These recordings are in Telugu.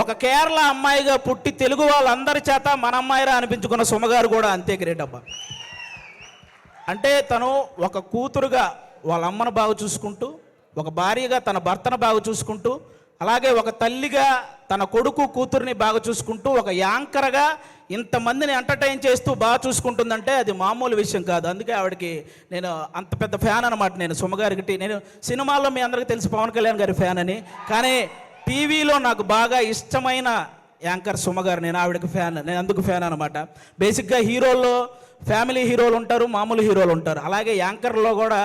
ఒక కేరళ అమ్మాయిగా పుట్టి తెలుగు వాళ్ళందరి చేత మన అమ్మాయిరా అనిపించుకున్న సుమగారు కూడా అంతే గ్రేట్ అబ్బా. అంటే తను ఒక కూతురుగా వాళ్ళ అమ్మను బాగా చూసుకుంటూ, ఒక భార్యగా తన భర్తను బాగా చూసుకుంటూ, అలాగే ఒక తల్లిగా తన కొడుకు కూతుర్ని బాగా చూసుకుంటూ, ఒక యాంకర్గా ఇంతమందిని ఎంటర్టైన్ చేస్తూ బాగా చూసుకుంటుందంటే అది మామూలు విషయం కాదు. అందుకే ఆవిడకి నేను అంత పెద్ద ఫ్యాన్ అనమాట. నేను సుమగారికి, నేను సినిమాల్లో మీ అందరికీ తెలుసు పవన్ కళ్యాణ్ గారి ఫ్యాన్ అని, కానీ టీవీలో నాకు బాగా ఇష్టమైన యాంకర్ సుమగారు. నేను ఆవిడకి ఫ్యాన్, నేను అందుకు ఫ్యాన్ అనమాట. బేసిక్గా హీరోల్లో ఫ్యామిలీ హీరోలు ఉంటారు, మామూలు హీరోలు ఉంటారు. అలాగే యాంకర్లో కూడా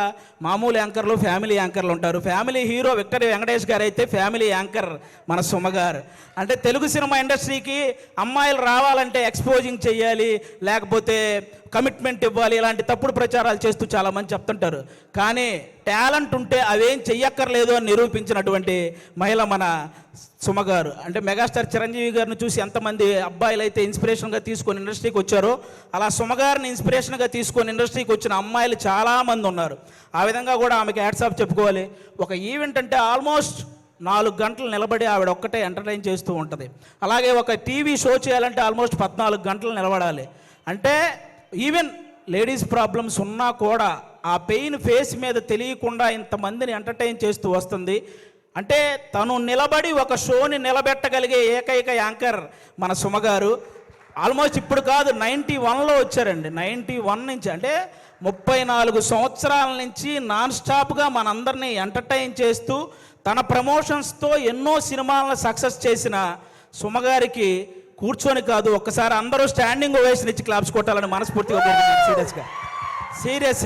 మామూలు యాంకర్లు, ఫ్యామిలీ యాంకర్లు ఉంటారు. ఫ్యామిలీ హీరో విక్టరీ వెంకటేష్ గారు అయితే ఫ్యామిలీ యాంకర్ మన సుమగారు. అంటే తెలుగు సినిమా ఇండస్ట్రీకి అమ్మాయిలు రావాలంటే ఎక్స్పోజింగ్ చేయాలి, లేకపోతే కమిట్మెంట్ ఇవ్వాలి, ఇలాంటి తప్పుడు ప్రచారాలు చేస్తూ చాలామంది చెప్తుంటారు. కానీ టాలెంట్ ఉంటే అవేం చెయ్యక్కర్లేదు అని నిరూపించినటువంటి మహిళ మన సుమగారు. అంటే మెగాస్టార్ చిరంజీవి గారిని చూసి ఎంతమంది అబ్బాయిలు అయితే ఇన్స్పిరేషన్గా తీసుకొని ఇండస్ట్రీకి వచ్చారో, అలా సుమగారిని ఇన్స్పిరేషన్గా తీసుకొని ఇండస్ట్రీకి వచ్చిన అమ్మాయిలు చాలామంది ఉన్నారు. ఆ విధంగా కూడా ఆమెకి హ్యాట్స్ ఆఫ్ చెప్పుకోవాలి. ఒక ఈవెంట్ అంటే ఆల్మోస్ట్ 4 గంటలు నిలబడి ఆవిడ ఒక్కటే ఎంటర్టైన్ చేస్తూ ఉంటుంది. అలాగే ఒక టీవీ షో చేయాలంటే ఆల్మోస్ట్ 14 గంటలు నిలబడాలి. అంటే ఈవెన్ లేడీస్ ప్రాబ్లమ్స్ ఉన్నా కూడా ఆ పెయిన్ ఫేస్ మీద తెలియకుండా ఇంతమందిని ఎంటర్టైన్ చేస్తూ వస్తుంది. అంటే తను నిలబడి ఒక షోని నిలబెట్టగలిగే ఏకైక యాంకర్ మన సుమగారు. ఆల్మోస్ట్ ఇప్పుడు కాదు, 91లో వచ్చారండి. 91 నుంచి, అంటే 34 సంవత్సరాల నుంచి నాన్ స్టాప్గా మనందరినీ ఎంటర్టైన్ చేస్తూ తన ప్రమోషన్స్తో ఎన్నో సినిమాలను సక్సెస్ చేసిన సుమగారికి కూర్చొని కాదు, ఒక్కసారి అందరూ స్టాండింగ్ ఓవేషన్ ఇచ్చి క్లాప్స్ కొట్టాలని మనస్ఫూర్తిగా సీరియస్గా సీరియస్లీ